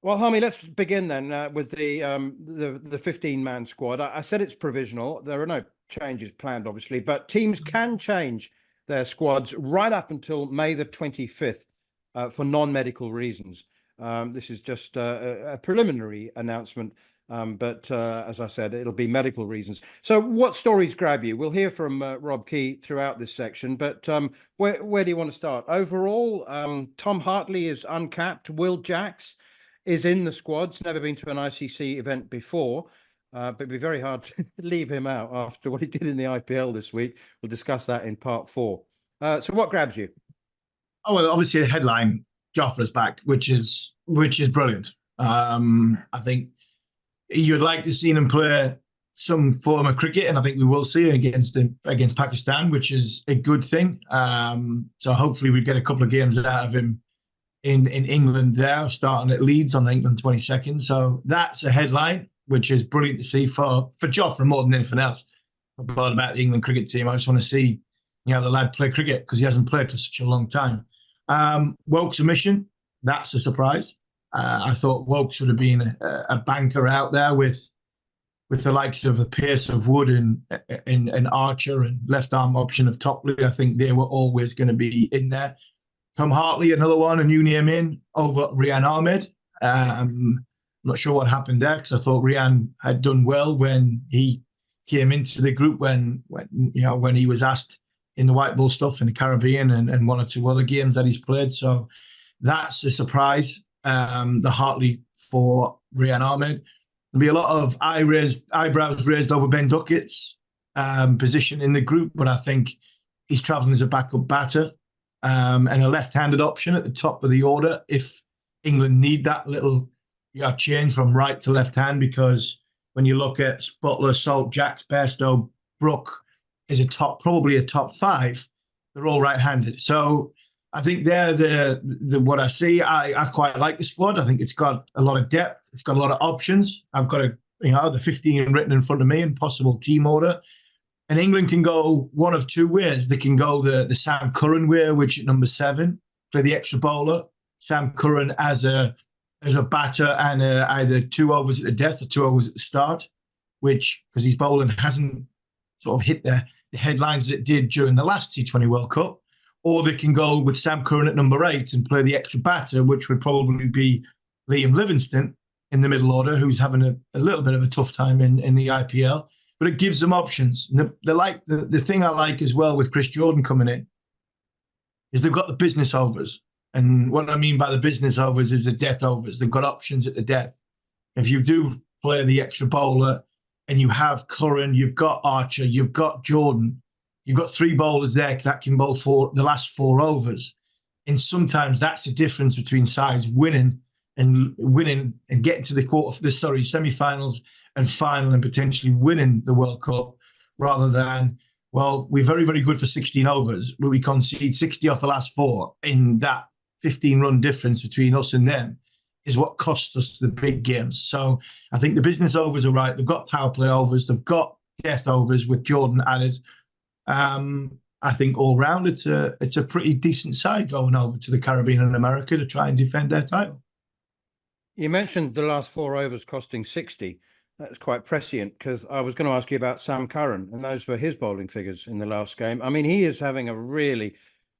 Well, Harmy, let's begin then with the 15-man squad. I said it's provisional. There are no changes planned, obviously, but teams can change their squads right up until May the 25th for non-medical reasons. This is just a preliminary announcement, but as I said, it'll be medical reasons. So what stories grab you? We'll hear from Rob Key throughout this section, but where do you want to start? Overall, Tom Hartley is uncapped. Will Jacks is in the squad. Never been to an ICC event before, but it'd be very hard to leave him out after what he did in the IPL this week. We'll discuss that in part 4. So what grabs you? Oh, well, obviously the headline, Jofra's back, which is brilliant. I think you'd like to see him play some form of cricket, and I think we will see against Pakistan, which is a good thing. So hopefully we get a couple of games out of him in England there, starting at Leeds on the England 22nd. So that's a headline, which is brilliant to see for Jofra more than anything else. I'm glad about the England cricket team. I just want to see the lad play cricket because he hasn't played for such a long time. Woakes' omission, that's a surprise. I thought Woakes would have been a banker out there with the likes of the Pearce of Wood and Archer and left arm option of Topley. I think they were always going to be in there. Tom Hartley, another one, a new name in over Rian Ahmed. I'm not sure what happened there because I thought Rian had done well when he came into the group when he was asked in the white ball stuff in the Caribbean and one or two other games that he's played. So that's a surprise. The Hartley for Rian Ahmed. There'll be a lot of eyebrows raised over Ben Duckett's position in the group, but I think he's travelling as a backup batter. And a left-handed option at the top of the order if England need that little change from right to left hand, because when you look at Butler, Salt, Jacks, Bairstow, Brook is probably a top 5. They're all right-handed. So I think they're the what I see. I quite like the squad. I think it's got a lot of depth. It's got a lot of options. I've got the 15 written in front of me and possible team order. And England can go one of two ways. They can go the Sam Curran way, which at number 7, play the extra bowler. Sam Curran as a batter and either 2 overs at the death or 2 overs at the start, which, because his bowling hasn't sort of hit the headlines it did during the last T20 World Cup. Or they can go with Sam Curran at number 8 and play the extra batter, which would probably be Liam Livingstone in the middle order, who's having a little bit of a tough time in the IPL. But it gives them options. And the thing I like as well with Chris Jordan coming in is they've got the business overs. And what I mean by the business overs is the death overs. They've got options at the death. If you do play the extra bowler and you have Curran, you've got Archer, you've got Jordan, you've got 3 bowlers there that can bowl for the last 4 overs. And sometimes that's the difference between sides winning and getting to the semi-finals and final and potentially winning the World Cup, rather than, well, we're very, very good for 16 overs, but we concede 60 off the last 4. In that 15-run difference between us and them is what costs us the big games. So I think the business overs are right. They've got power play overs. They've got death overs with Jordan added. I think all round it's a pretty decent side going over to the Caribbean and America to try and defend their title. You mentioned the last 4 overs costing 60. That's quite prescient, because I was going to ask you about Sam Curran, and those were his bowling figures in the last game. I mean, he is having a really,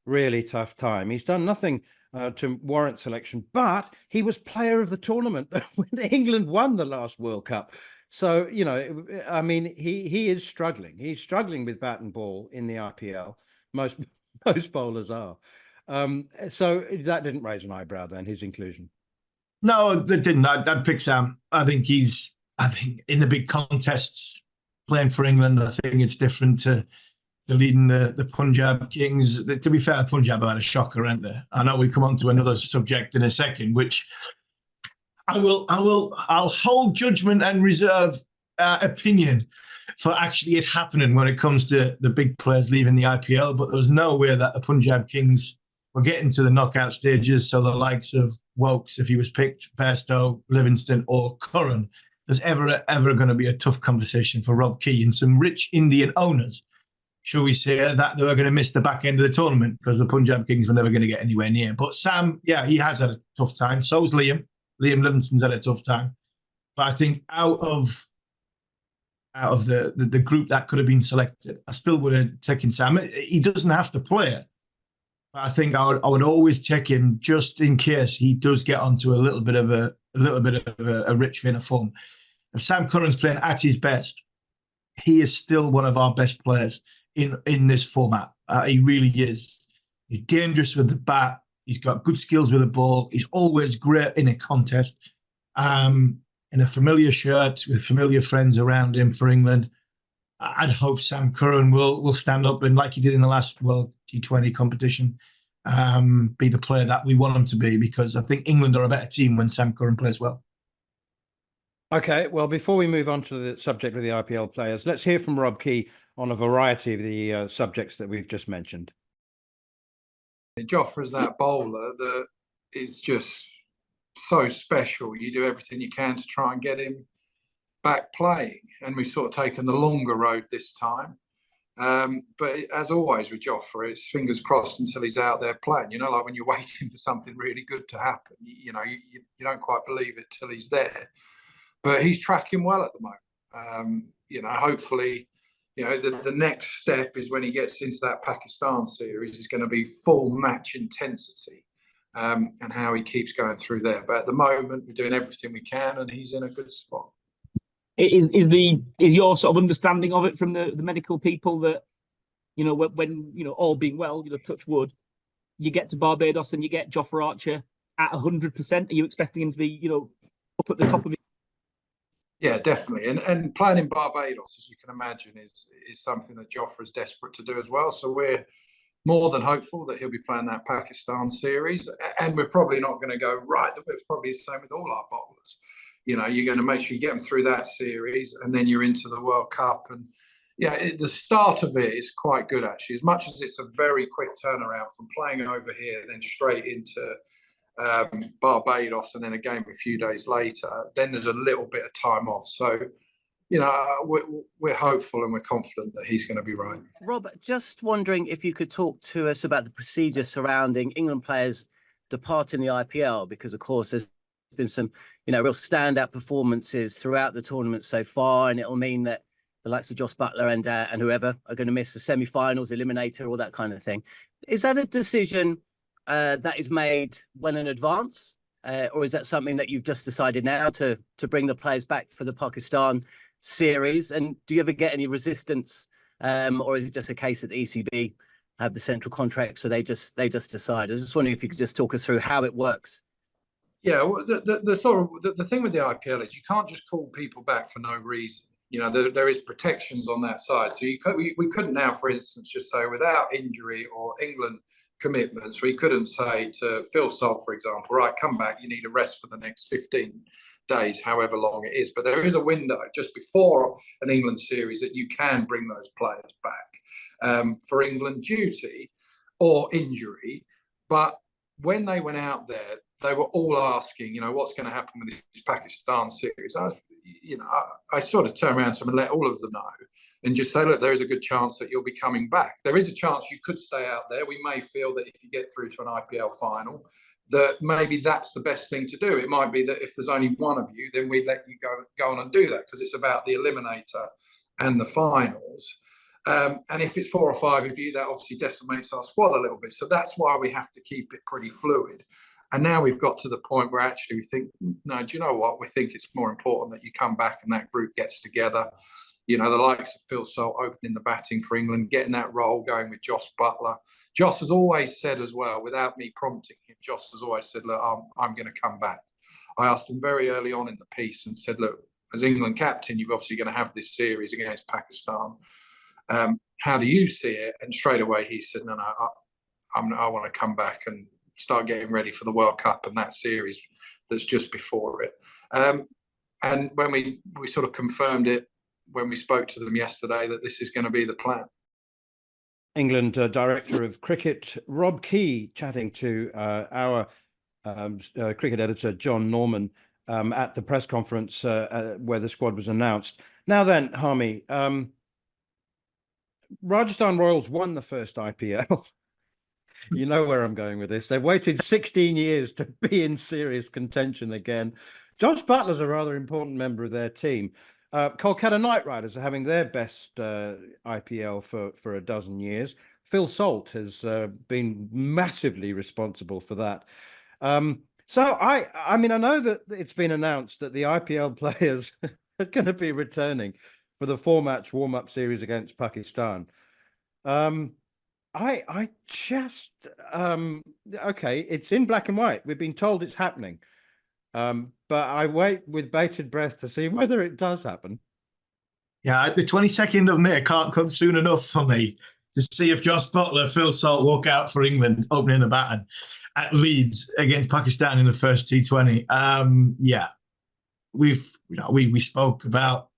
really tough time. He's done nothing to warrant selection, but he was player of the tournament when England won the last World Cup. So, I mean, he is struggling. He's struggling with bat and ball in the IPL. Most bowlers are. So that didn't raise an eyebrow then, his inclusion. No, that didn't. I'd pick Sam. I think in the big contests playing for England, I think it's different to leading the Punjab Kings. To be fair, Punjab had a shocker, aren't they? I know we come on to another subject in a second, which I'll hold judgment and reserve opinion for actually it happening when it comes to the big players leaving the IPL. But there was no way that the Punjab Kings were getting to the knockout stages. So the likes of Woakes, if he was picked, Bairstow, Livingstone or Curran, there's ever going to be a tough conversation for Rob Key and some rich Indian owners, shall we say, that they were going to miss the back end of the tournament because the Punjab Kings were never going to get anywhere near. But Sam, yeah, he has had a tough time. So's Liam. Liam Livingston's had a tough time. But I think out of the group that could have been selected, I still would have taken Sam. He doesn't have to play it. But I think I would always check him just in case he does get onto a little bit of a rich vein of form. If Sam Curran's playing at his best, he is still one of our best players in this format. He really is. He's dangerous with the bat. He's got good skills with the ball. He's always great in a contest. In a familiar shirt with familiar friends around him for England. I'd hope Sam Curran will stand up and, like he did in the last World T20 competition, be the player that we want him to be, because I think England are a better team when Sam Curran plays well. Okay, well, before we move on to the subject of the IPL players, let's hear from Rob Key on a variety of the subjects that we've just mentioned. Jofra's that bowler that is just so special. You do everything you can to try and get him back playing, and we've sort of taken the longer road this time. But as always with Jofra, it's fingers crossed until he's out there playing. You know, like when you're waiting for something really good to happen, you don't quite believe it till he's there. But he's tracking well at the moment. Hopefully, the next step is when he gets into that Pakistan series is going to be full match intensity, and how he keeps going through there. But at the moment, we're doing everything we can, and he's in a good spot. Is your sort of understanding of it from the medical people that, when all being well, touch wood, you get to Barbados and you get Jofra Archer at 100%? Are you expecting him to be, up at the top of it? Yeah, definitely. And playing in Barbados, as you can imagine, is something that Jofra is desperate to do as well. So we're more than hopeful that he'll be playing that Pakistan series. And we're probably not going to go right. It's probably the same with all our bowlers. You're going to make sure you get them through that series, and then you're into the World Cup. And the start of it is quite good, actually. As much as it's a very quick turnaround from playing over here, then straight into Barbados, and then a game a few days later, then there's a little bit of time off. So, we're hopeful and we're confident that he's going to be right. Rob, just wondering if you could talk to us about the procedure surrounding England players departing the IPL, because of course there's been some, real standout performances throughout the tournament so far, and it'll mean that the likes of Jos Buttler and whoever are going to miss the semi-finals, eliminator, all that kind of thing. Is that a decision that is made well in advance, or is that something that you've just decided now to bring the players back for the Pakistan series? And do you ever get any resistance, or is it just a case that the ECB have the central contract, so they just decide? I was just wondering if you could just talk us through how it works. Yeah, well, the thing with the IPL is you can't just call people back for no reason. There is protections on that side. So we couldn't now, for instance, just say without injury or England commitments, we couldn't say to Phil Salt, for example, right, come back, you need a rest for the next 15 days, however long it is. But there is a window just before an England series that you can bring those players back for England duty or injury. But when they went out there, they were all asking, what's going to happen with this Pakistan series? I sort of turned around to them and let all of them know, and just say, look, there is a good chance that you'll be coming back. There is a chance you could stay out there. We may feel that if you get through to an IPL final, that maybe that's the best thing to do. It might be that if there's only one of you, then we let you go on and do that, because it's about the eliminator and the finals. And if it's 4 or 5 of you, that obviously decimates our squad a little bit. So that's why we have to keep it pretty fluid. And now we've got to the point where actually we think, no, do you know what? We think it's more important that you come back and that group gets together. The likes of Phil Salt opening the batting for England, getting that role going with Jos Buttler. Jos has always said as well, without me prompting him, Jos has always said, look, I'm going to come back. I asked him very early on in the piece and said, look, as England captain, you're obviously going to have this series against Pakistan. How do you see it? And straight away he said, no, I want to come back and start getting ready for the World Cup and that series that's just before it. And when we sort of confirmed it, when we spoke to them yesterday, that this is going to be the plan. England Director of Cricket, Rob Key, chatting to our cricket editor, John Norman, at the press conference where the squad was announced. Now then, Harmy, Rajasthan Royals won the first IPL. You know where I'm going with this. They've waited 16 years to be in serious contention again. Josh Butler's a rather important member of their team. Kolkata Knight Riders are having their best IPL for a dozen years. Phil Salt has been massively responsible for that. So I mean, I know that it's been announced that the IPL players are going to be returning for the 4-match warm-up series against Pakistan. I just okay, it's in black and white. We've been told it's happening. But I wait with bated breath to see whether it does happen. Yeah, the 22nd of May can't come soon enough for me to see if Josh Butler, Phil Salt walk out for England, opening the baton at Leeds against Pakistan in the first T20. Yeah, we spoke about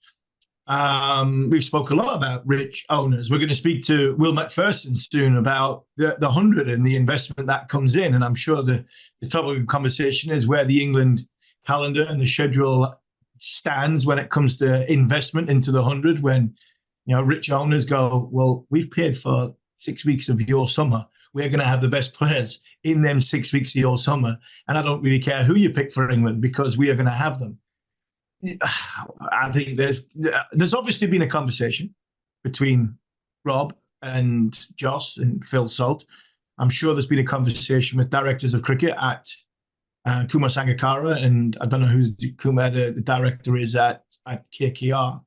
we've spoke a lot about rich owners. We're going to speak to Will McPherson soon about the 100 and the investment that comes in. And I'm sure the topic of conversation is where the England calendar and the schedule stands when it comes to investment into the 100. When rich owners go, well, we've paid for 6 weeks of your summer. We're going to have the best players in them 6 weeks of your summer, and I don't really care who you pick for England because we are going to have them. I think there's obviously been a conversation between Rob and Joss and Phil Salt. I'm sure there's been a conversation with directors of cricket at Kumar Sangakkara, and I don't know who Kumar, the director, is at KKR.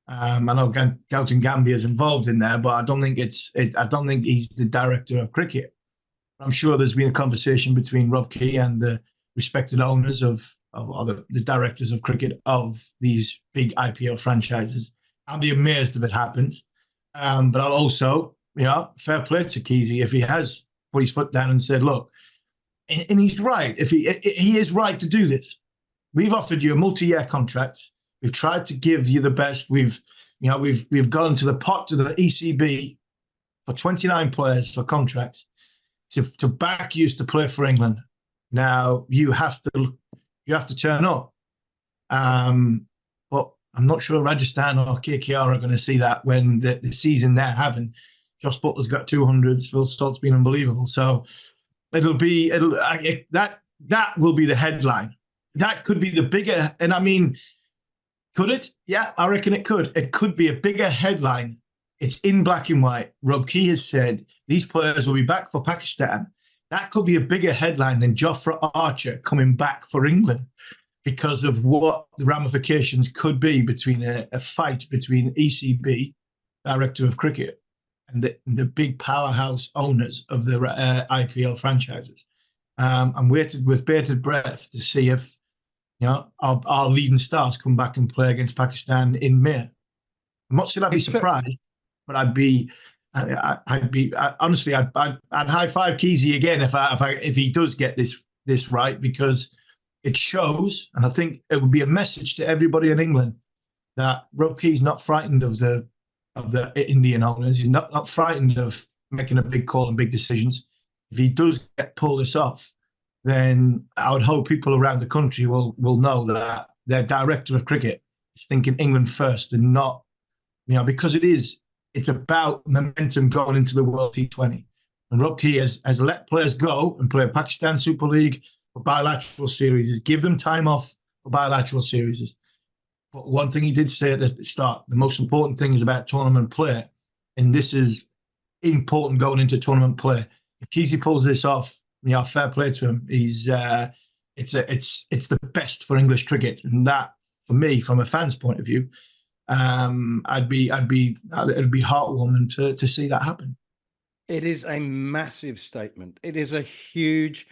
I know Gautam Gambhir is involved in there, but I don't think I don't think he's the director of cricket. I'm sure there's been a conversation between Rob Key and the respected owners of the directors of cricket of these big IPL franchises. I'll be amazed if it happens. But I'll also, fair play to Kesey if he has put his foot down and said, look, and he's right. If he is right to do this. We've offered you a multi-year contract. We've tried to give you the best. We've gone to the pot to the ECB for 29 players for contracts to back you to play for England. Now you have to turn up. But I'm not sure Rajasthan or KKR are going to see that when the season they're having. Josh Butler's got 200s. Phil Salt's been unbelievable. So that will be the headline. That could be the bigger. And I mean, could it? Yeah, I reckon it could. It could be a bigger headline. It's in black and white. Rob Key has said these players will be back for Pakistan. That could be a bigger headline than Jofra Archer coming back for England because of what the ramifications could be between a fight between ECB, Director of Cricket, and the big powerhouse owners of the IPL franchises. I'm waiting with bated breath to see if our leading stars come back and play against Pakistan in May. I'm not saying I'd be surprised, but I'd be honestly, I'd high five Kesey again if he does get this right, because it shows, and I think it would be a message to everybody in England that Rob Key's not frightened of the Indian owners. He's not frightened of making a big call and big decisions. If he does pull this off, then I would hope people around the country will know that their director of cricket is thinking England first and not, because it's about momentum going into the World T20. And Rob Key has let players go and play Pakistan Super League or bilateral series, give them time off for bilateral series. But one thing he did say at the start, the most important thing is about tournament play. And this is important going into tournament play. If Kesey pulls this off, fair play to him. He's it's the best for English cricket, and that, for me, from a fan's point of view, it'd be heartwarming to see that happen. It is a massive statement. It is a huge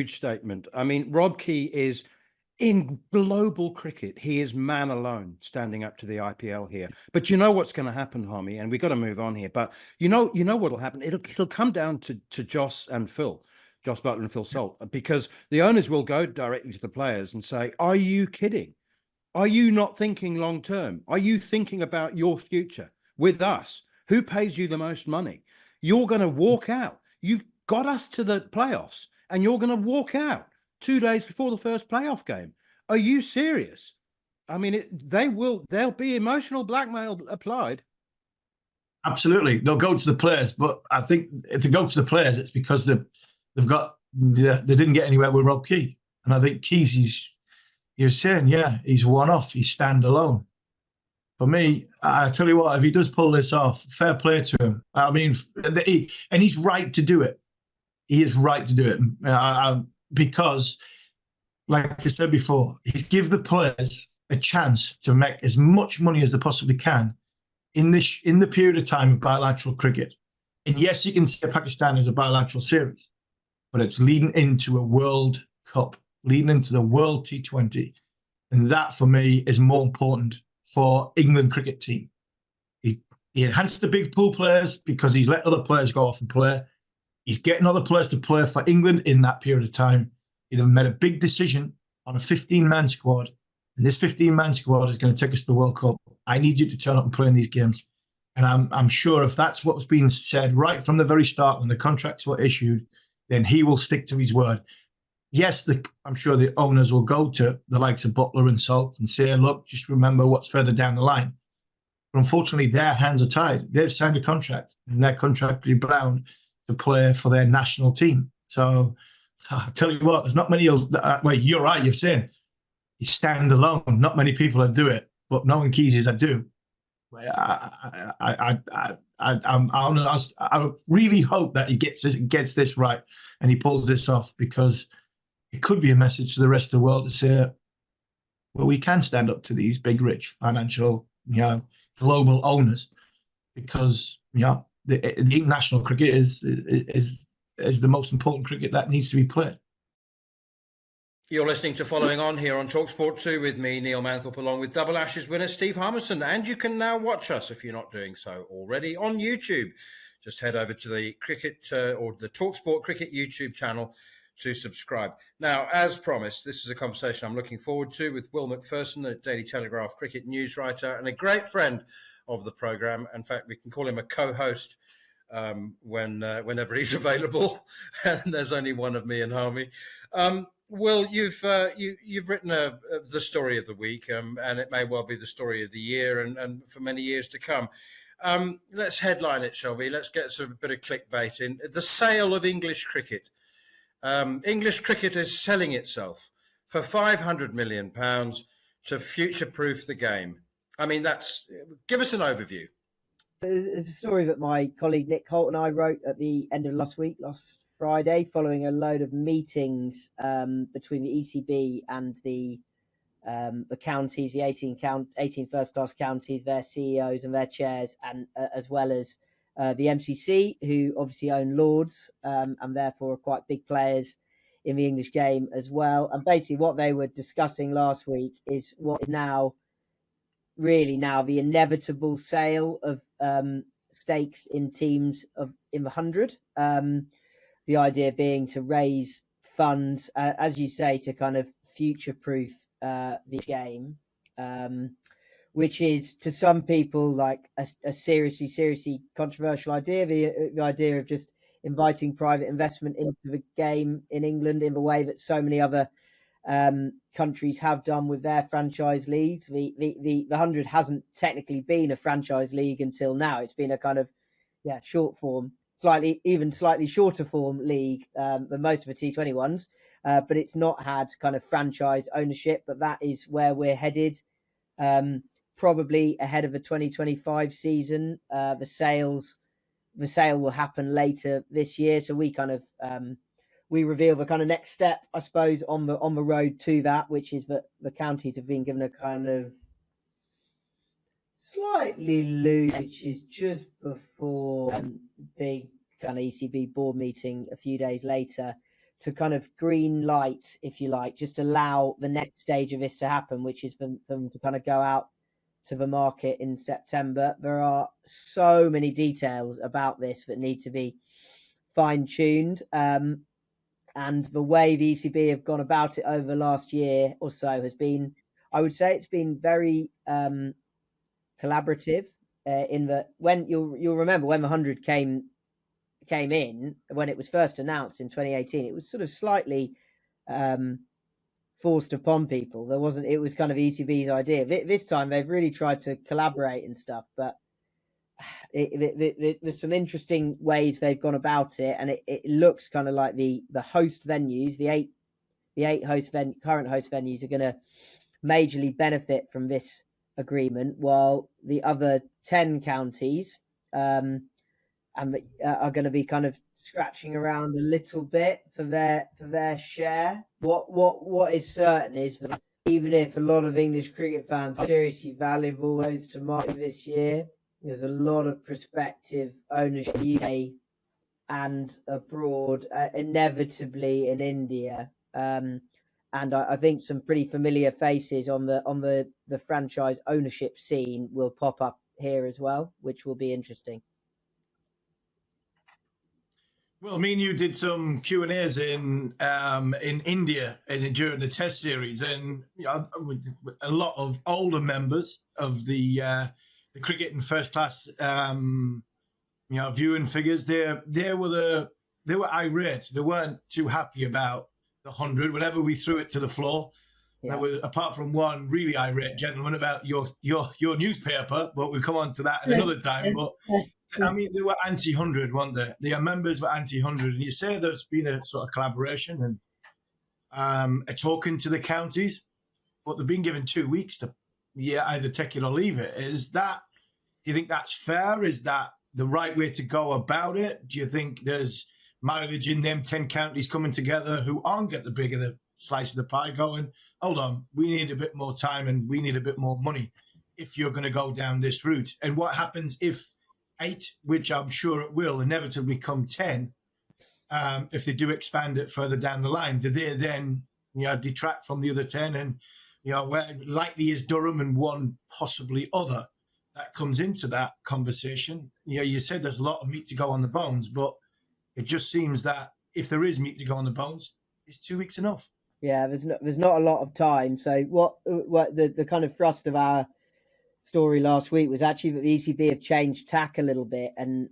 statement. I mean, Rob Key is in global cricket. He is man alone standing up to the IPL here. But you know what's going to happen, Harmy, and we've got to move on here. But you know what'll happen. It'll come down to Joss Butler and Phil Salt, because the owners will go directly to the players and say, "Are you kidding? Are you not thinking long term? Are you thinking about your future with us? Who pays you the most money? You're going to walk out. You've got us to the playoffs, and you're going to walk out 2 days before the first playoff game. Are you serious?" I mean, there'll be emotional blackmail applied. Absolutely, they'll go to the players, but I think if they go to the players, it's because they didn't get anywhere with Rob Key, and I think Keys, you're saying, yeah, he's one off, he's standalone. For me, I tell you what, if he does pull this off, fair play to him. I mean, and he's right to do it. He is right to do it because, like I said before, he's give the players a chance to make as much money as they possibly can in the period of time of bilateral cricket. And yes, you can say Pakistan is a bilateral series, but it's leading into a World Cup, leading into the World T20. And that, for me, is more important for England cricket team. He enhanced the big pool players because he's let other players go off and play. He's getting other players to play for England in that period of time. He's made a big decision on a 15-man squad, and this 15-man squad is going to take us to the World Cup. I need you to turn up and play in these games. And I'm sure if that's what was being said right from the very start when the contracts were issued, then he will stick to his word. Yes, I'm sure the owners will go to the likes of Butler and Salt and say, look, just remember what's further down the line. But unfortunately, their hands are tied. They've signed a contract, and they're contractually bound to play for their national team. So I tell you what, there's not many. Well, you're right, you're saying you stand alone. Not many people that do it, but knowing Keys is I do. I really hope that he gets this right and he pulls this off, because it could be a message to the rest of the world to say, well, we can stand up to these big, rich, financial, global owners, because the international cricket is the most important cricket that needs to be played. You're listening to Following On here on TalkSport 2 with me, Neil Manthorpe, along with Double Ashes winner Steve Harmison. And you can now watch us, if you're not doing so already, on YouTube. Just head over to the cricket or the TalkSport Cricket YouTube channel to subscribe. Now, as promised, this is a conversation I'm looking forward to with Will Macpherson, the Daily Telegraph cricket news writer and a great friend of the programme. In fact, we can call him a co-host whenever he's available. And there's only one of me and Harmy. Will, you've written the story of the week, and it may well be the story of the year and for many years to come. Let's headline it, shall we? Let's get a bit of clickbait in. The sale of English cricket. English cricket is selling itself for £500 million to future-proof the game. I mean, give us an overview. It's a story that my colleague Nick Holt and I wrote at the end of last Friday, following a load of meetings between the ECB and the counties, the 18 first-class counties, their CEOs and their chairs, and as well as the MCC, who obviously own Lords and therefore are quite big players in the English game as well. And basically what they were discussing last week is what is now the inevitable sale of stakes in teams in the 100. The idea being to raise funds, as you say, to kind of future-proof the game, which is to some people like a seriously controversial idea. The idea of just inviting private investment into the game in England in the way that so many other countries have done with their franchise leagues. The 100 hasn't technically been a franchise league until now. It's been a kind of short form, slightly shorter form league than most of the T20 ones, but it's not had kind of franchise ownership. But that is where we're headed, probably ahead of the 2025 season. The sale will happen later this year, so we kind of we reveal the kind of next step, I suppose, on the road to that, which is that the counties have been given a kind of slightly loose, which is just before big kind of ECB board meeting a few days later, to kind of green light, if you like, just allow the next stage of this to happen, which is for them to kind of go out to the market in September. There are so many details about this that need to be fine-tuned. And the way the ECB have gone about it over the last year or so has been, I would say, it's been very collaborative. In that, when you'll remember when the 100 came in, when it was first announced in 2018, it was sort of slightly forced upon people. It was kind of ECB's idea. This time they've really tried to collaborate and stuff, but there's some interesting ways they've gone about it, and it looks kind of like the host venues, the eight current host venues are going to majorly benefit from this agreement, while the other 10 counties are going to be kind of scratching around a little bit for their share. What is certain is that even if a lot of English cricket fans seriously value those to market this year, there's a lot of prospective ownership in the UK and abroad, inevitably in India. And I think some pretty familiar faces on the franchise ownership scene will pop up here as well, which will be interesting. Well, me and you did some Q&As in India during the Test series, and with a lot of older members of the cricket and first class viewing figures. They were irate. They weren't too happy about the 100 whenever we threw it to the floor. Yeah. That was, apart from one really irate gentleman about your newspaper, but we'll come on to that another time. But I mean, they were anti-100, weren't they? Their members were anti-100, and you say there's been a sort of collaboration and a talking to the counties, but they've been given 2 weeks to either take it or leave it. Do you think that's fair? Is that the right way to go about it? Do you think there's mileage in them 10 counties coming together who aren't get the bigger the slice of the pie going, hold on, we need a bit more time and we need a bit more money if you're going to go down this route? And what happens if 8, which I'm sure it will inevitably become 10, if they do expand it further down the line? Do they then detract from the other 10? And where likely is Durham and one possibly other that comes into that conversation? You said there's a lot of meat to go on the bones, but it just seems that if there is meat to go on the bones, is 2 weeks enough? Yeah, there's not a lot of time. So what the kind of thrust of our story last week was actually that the ECB have changed tack a little bit, and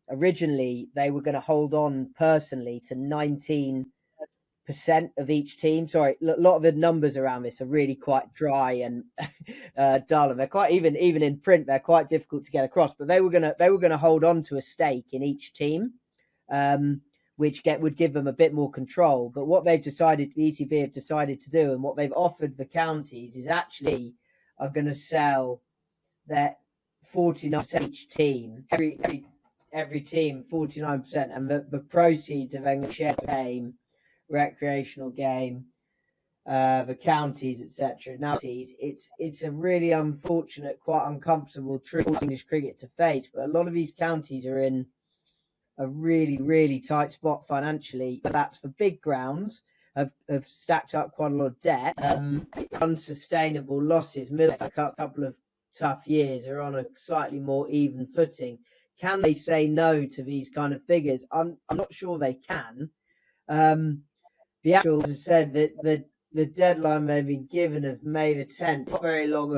originally they were going to hold on personally to 19% of each team. Sorry, a lot of the numbers around this are really quite dry and dull, and they're quite even in print they're quite difficult to get across. But they were gonna hold on to a stake in each team, which would give them a bit more control. But what they've decided, the ECB have decided to do, and what they've offered the counties is actually are going to sell their 49% each team, every team 49%, and the proceeds are then shared game, recreational game, the counties, etc. Now it's a really unfortunate, quite uncomfortable truth for English cricket to face, but a lot of these counties are in a really, really tight spot financially. That's the big grounds have stacked up quite a lot of debt, unsustainable losses. Middlesex, a couple of tough years, are on a slightly more even footing. Can they say no to these kind of figures? I'm not sure they can. The actuals have said that the deadline they've been given of May the 10th, not very long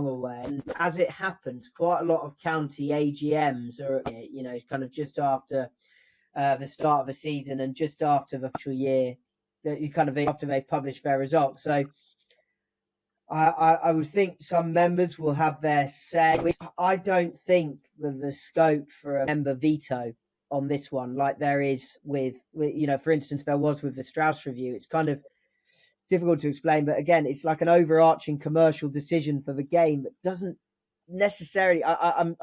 away. And as it happens, quite a lot of county AGMs are, kind of just after the start of the season and just after the actual year, after they publish their results. So I would think some members will have their say. I don't think that the scope for a member veto on this one, like there is with for instance, there was with the Strauss review. It's difficult to explain, but again, it's like an overarching commercial decision for the game that doesn't necessarily. I'm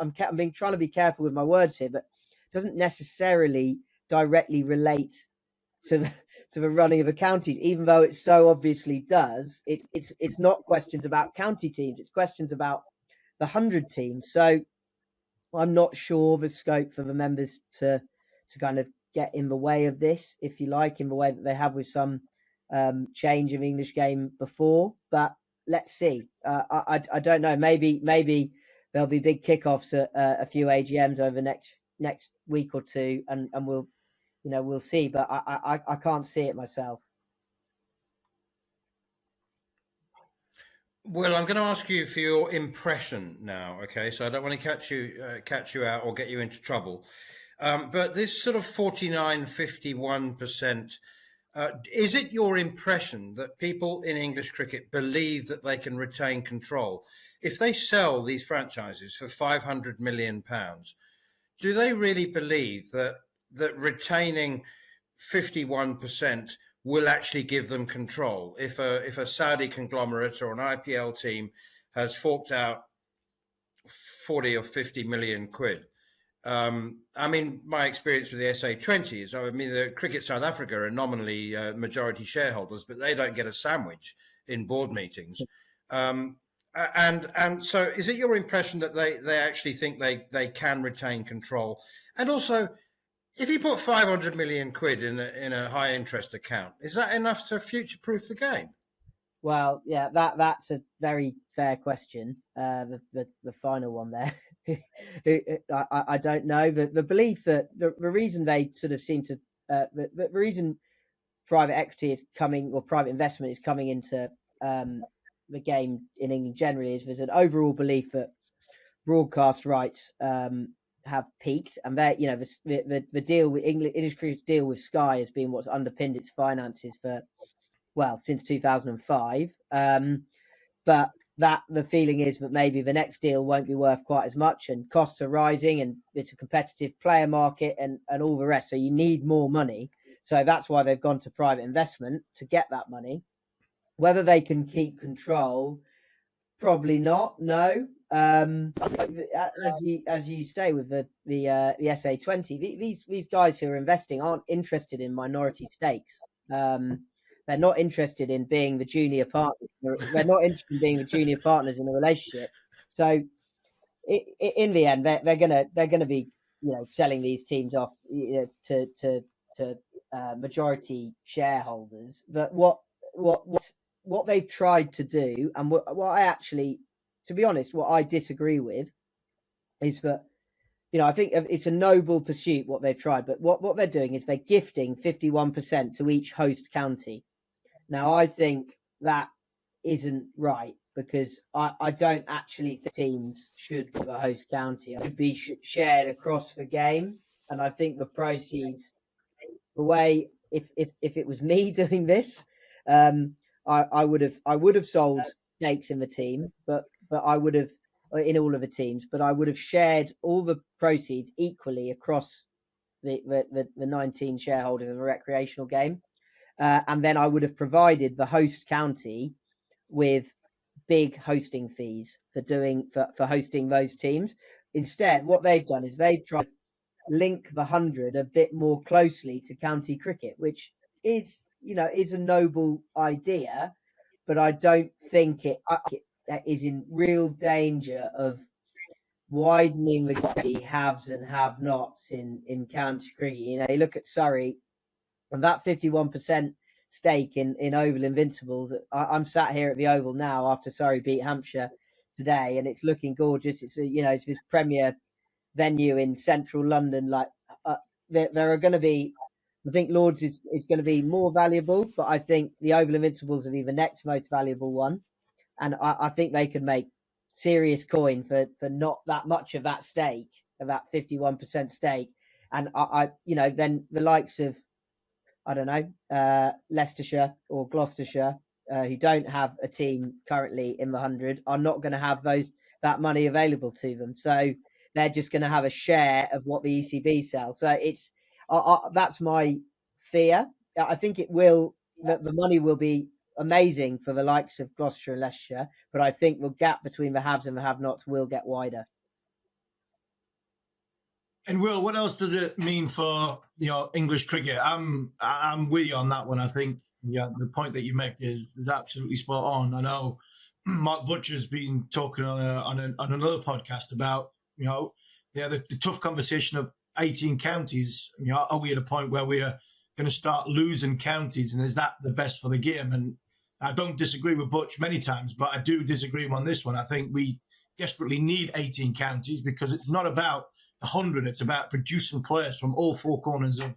trying to be careful with my words here, but doesn't necessarily directly relate to the running of the counties, even though it so obviously does. It's not questions about county teams; it's questions about the 100 teams. So I'm not sure the scope for the members to kind of get in the way of this, if you like, in the way that they have with some change of English game before. But let's see. I don't know. Maybe there'll be big kickoffs at a few AGMs over next week or two, and we'll see. But I can't see it myself. Well, I'm going to ask you for your impression now, okay? So I don't want to catch you out or get you into trouble. But this sort of 49-51% Is it your impression that people in English cricket believe that they can retain control? If they sell these franchises for £500 million, do they really believe that retaining 51% will actually give them control? If a Saudi conglomerate or an IPL team has forked out 40 or 50 million quid. I mean, my experience with the SA20 is, I mean, the Cricket South Africa are nominally majority shareholders, but they don't get a sandwich in board meetings. And so is it your impression that they actually think they can retain control? And also, if you put 500 million quid in a high interest account, is that enough to future-proof the game? Well, yeah, that's a very fair question. The final one there. I don't know. The belief that the reason they sort of seem to the reason private equity is coming, or private investment is coming into the game in England generally, is there's an overall belief that broadcast rights have peaked, and that, you know, the deal with English cricket's deal with Sky has been what's underpinned its finances for, well, since 2005. But that the feeling is that maybe the next deal won't be worth quite as much, and costs are rising, and it's a competitive player market, and all the rest. So you need more money. So that's why they've gone to private investment to get that money. Whether they can keep control, probably not. No. As you say with the SA20, these guys who are investing aren't interested in minority stakes. They're not interested in being the junior partner. They're not interested in being the junior partners in a relationship. So, in the end, they're gonna be, you know, selling these teams off, you know, to majority shareholders. But what they've tried to do, and what I actually, to be honest, what I disagree with, is that, you know, I think it's a noble pursuit what they've tried, but what they're doing is they're gifting 51% to each host county. Now, I think that isn't right, because I don't actually think teams should give a host county. It should be shared across the game, and I think the proceeds, the way, if it was me doing this, I would have sold stakes in the team, but I would have, in all of the teams, but I would have shared all the proceeds equally across the 19 shareholders of a recreational game. And then I would have provided the host county with big hosting fees for hosting those teams. Instead, what they've done is they've tried to link the 100 a bit more closely to county cricket, which is, you know, is a noble idea, but I don't think it is in real danger of widening the haves and have-nots in county cricket. You know, you look at Surrey, and that 51% stake in Oval Invincibles. I'm sat here at the Oval now after Surrey beat Hampshire today, and it's looking gorgeous. It's it's this premier venue in central London. Like there are going to be, I think Lords is going to be more valuable, but I think the Oval Invincibles will be the next most valuable one, and I think they could make serious coin for not that much of that stake, of that 51% stake, and I you know, then the likes of, I don't know, Leicestershire or Gloucestershire, who don't have a team currently in the 100, are not going to have that money available to them. So they're just going to have a share of what the ECB sells. So it's that's my fear. I think it will, that the money will be amazing for the likes of Gloucestershire and Leicestershire, but I think the gap between the haves and the have-nots will get wider. And Will, what else does it mean for, you know, English cricket? I'm with you on that one. I think, yeah, the point that you make is absolutely spot on. I know Mark Butcher's been talking on another podcast about, you know, the tough conversation of 18 counties. You know, are we at a point where we are going to start losing counties, and is that the best for the game? And I don't disagree with Butch many times, but I do disagree on this one. I think we desperately need 18 counties, because it's not about 100. It's about producing players from all four corners of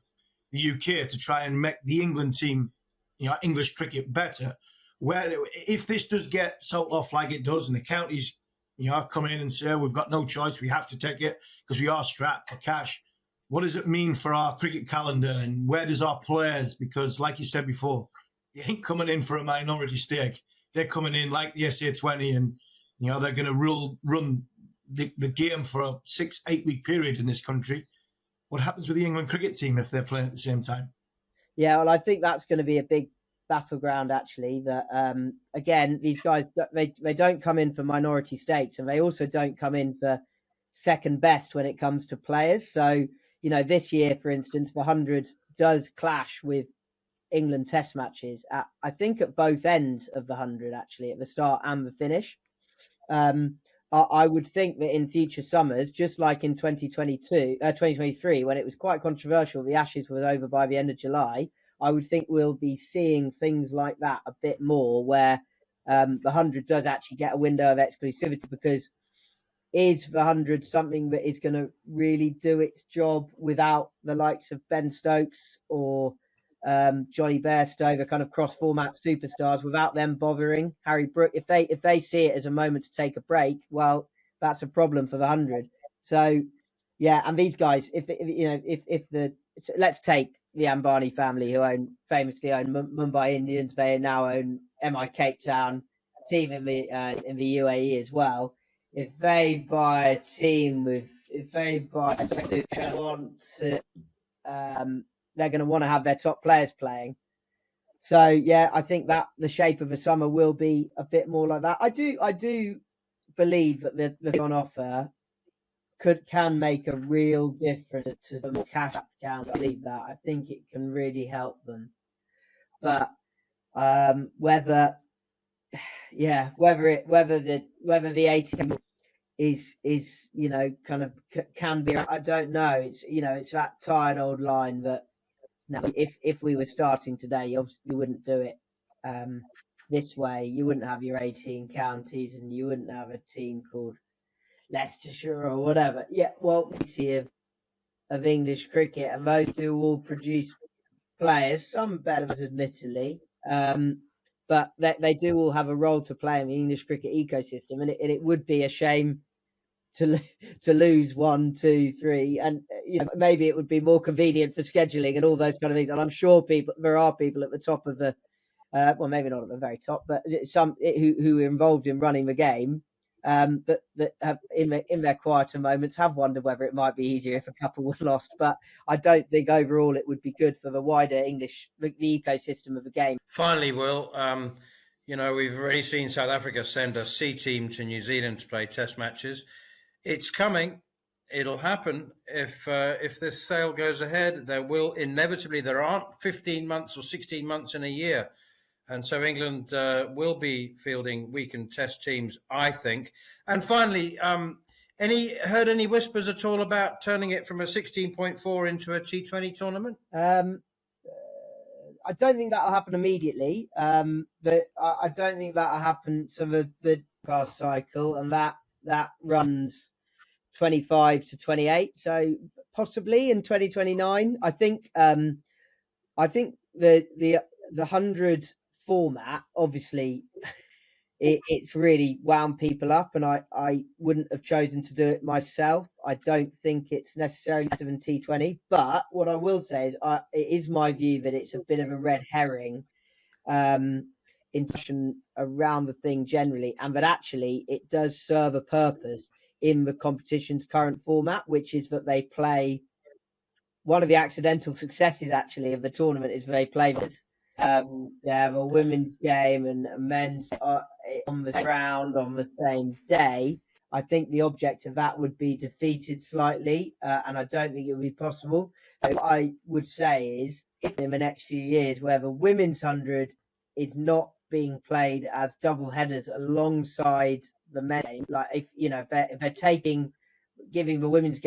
the UK to try and make the England team, you know, English cricket better. Well, if this does get sold off like it does, and the counties, you know, come in and say, we've got no choice, we have to take it because we are strapped for cash, what does it mean for our cricket calendar, and where does our players, because like you said before, they ain't coming in for a minority stake. They're coming in like the SA20, and they're going to run the game for a 6-8 week period in this country. What happens with the England cricket team if they're playing at the same time? Yeah, well, I think that's going to be a big battleground, actually. That again, these guys, they don't come in for minority stakes, and they also don't come in for second best when it comes to players. So this year, for instance, the 100 does clash with England Test matches I think at both ends of the 100, actually, at the start and the finish. I would think that in future summers, just like in 2023, when it was quite controversial, the Ashes was over by the end of July, I would think we'll be seeing things like that a bit more, where the 100 does actually get a window of exclusivity, because is the 100 something that is going to really do its job without the likes of Ben Stokes or Johnny Bairstow, the kind of cross-format superstars, without them bothering Harry Brook? If they see it as a moment to take a break, well, that's a problem for the 100. So yeah, and these guys, let's take the Ambani family, who famously own Mumbai Indians. They now own MI Cape Town, team in the UAE as well. If they buy a team they're going to want to have their top players playing. So yeah, I think that the shape of the summer will be a bit more like that. I do believe that the on offer can make a real difference to the cash account. I believe that. I think it can really help them. But whether the 80 is kind of can be, I don't know. It's that tired old line that if we were starting today, you obviously wouldn't do it this way. You wouldn't have your 18 counties, and you wouldn't have a team called Leicestershire or whatever. Yeah, well, of English cricket, and those two will produce players, some better, admittedly, but they do all have a role to play in the English cricket ecosystem, and it would be a shame to lose 1, 2, 3, and maybe it would be more convenient for scheduling and all those kind of things. And I'm sure there are people at the top of the well, maybe not at the very top, but some who are involved in running the game, that have in their quieter moments have wondered whether it might be easier if a couple were lost. But I don't think overall it would be good for the wider the ecosystem of the game. Finally, Will, we've already seen South Africa send a C team to New Zealand to play test matches. It's coming. It'll happen if this sale goes ahead. There aren't 15 months or 16 months in a year. And so England will be fielding weekend test teams, I think. And finally, heard any whispers at all about turning it from a 16.4 into a T20 tournament? I don't think that'll happen immediately. But I don't think that'll happen to the past cycle, and that runs 25 to 28. So possibly in 2029. I think the 100 format, obviously, it's really wound people up, and I wouldn't have chosen to do it myself. I don't think it's necessarily better than T20, but what I will say is it is my view that it's a bit of a red herring in around the thing generally, and that actually it does serve a purpose in the competition's current format, which is that they play. One of the accidental successes actually of the tournament is they play this. They have a women's game and a men's on the ground on the same day. I think the object of that would be defeated slightly, and I don't think it would be possible. What I would say is, if in the next few years, where the women's 100 is not being played as double headers alongside the men's game, like if they're giving the women's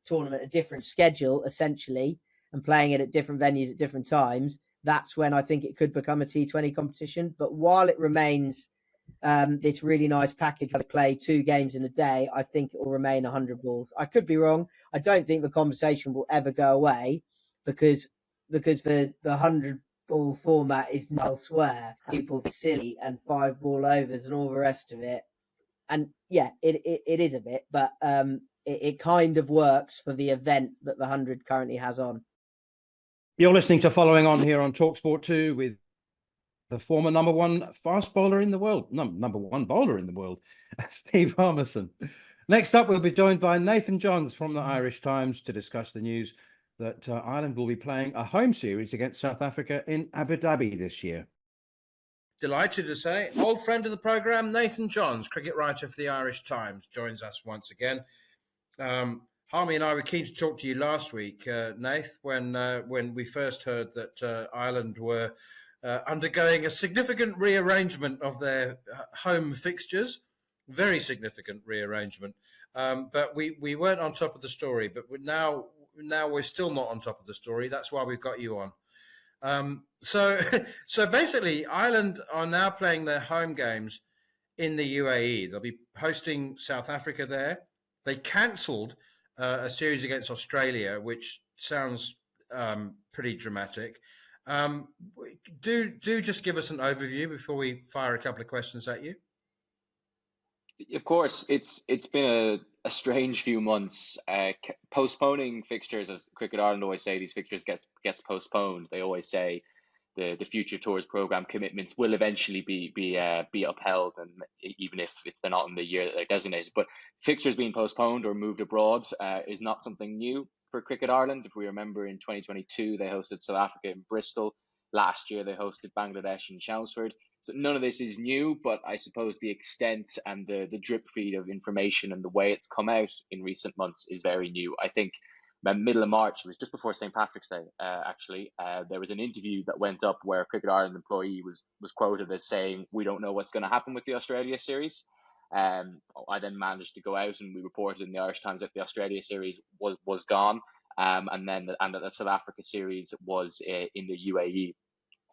tournament a different schedule essentially, and playing it at different venues at different times, that's when I think it could become a T20 competition. But while it remains this really nice package where they play 2 games in a day, I think it will remain 100 balls. I could be wrong. I don't think the conversation will ever go away because the 100 ball format is elsewhere. People are silly and 5 ball overs and all the rest of it. And yeah, it is a bit, but it kind of works for the event that the 100 currently has on. You're listening to Following On here on TalkSport 2 with the former number one fast bowler in the world, number one bowler in the world, Steve Harmison. Next up, we'll be joined by Nathan Johns from the Irish Times to discuss the news that Ireland will be playing a home series against South Africa in Abu Dhabi this year. Delighted to say, old friend of the programme, Nathan Johns, cricket writer for the Irish Times, joins us once again. Harmy and I were keen to talk to you last week, Nath, when we first heard that Ireland were undergoing a significant rearrangement of their home fixtures, very significant rearrangement. But we weren't on top of the story, but now we're still not on top of the story. That's why we've got you on. So basically, Ireland are now playing their home games in the UAE. They'll be hosting South Africa there. They cancelled a series against Australia, which sounds pretty dramatic. Do just give us an overview before we fire a couple of questions at you. Of course, it's been a strange few months. Postponing fixtures, as Cricket Ireland always say, these fixtures gets postponed. They always say the Future Tours program commitments will eventually be upheld, and even if they're not in the year that they're designated. But fixtures being postponed or moved abroad is not something new for Cricket Ireland. If we remember, in 2022 they hosted South Africa in Bristol. Last year they hosted Bangladesh in Chelmsford. So none of this is new, but I suppose the extent and the drip feed of information and the way it's come out in recent months is very new. I think middle of March, it was just before St. Patrick's Day, actually, there was an interview that went up where a Cricket Ireland employee was quoted as saying, "We don't know what's going to happen with the Australia series." I then managed to go out and we reported in the Irish Times that the Australia series was gone, and that the South Africa series was in the UAE.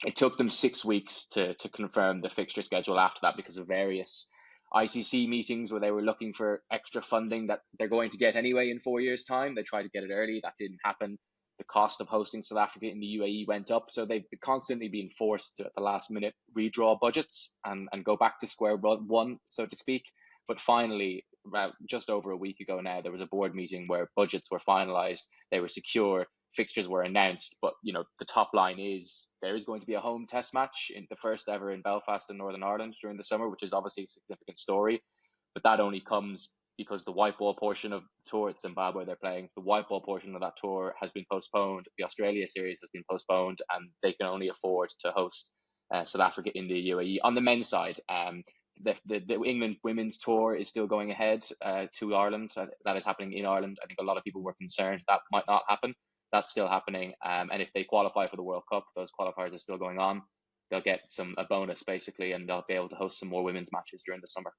It took them 6 weeks to confirm the fixture schedule after that because of various ICC meetings where they were looking for extra funding that they're going to get anyway in 4 years' time. They tried to get it early. That didn't happen. The cost of hosting South Africa in the UAE went up. So they've constantly been forced to, at the last minute, redraw budgets and go back to square one, so to speak. But finally, just over a week ago now, there was a board meeting where budgets were finalised. They were secure. Fixtures were announced, but the top line is there is going to be a home test match, in the first ever in Belfast in Northern Ireland during the summer, which is obviously a significant story. But that only comes because the white ball portion of the tour at Zimbabwe they're playing, the white ball portion of that tour has been postponed. The Australia series has been postponed, and they can only afford to host South Africa in the UAE. On the men's side, the England women's tour is still going ahead to Ireland. That is happening in Ireland. I think a lot of people were concerned that might not happen. That's still happening, and if they qualify for the World Cup, those qualifiers are still going on. They'll get a bonus basically, and they'll be able to host some more women's matches during the summer.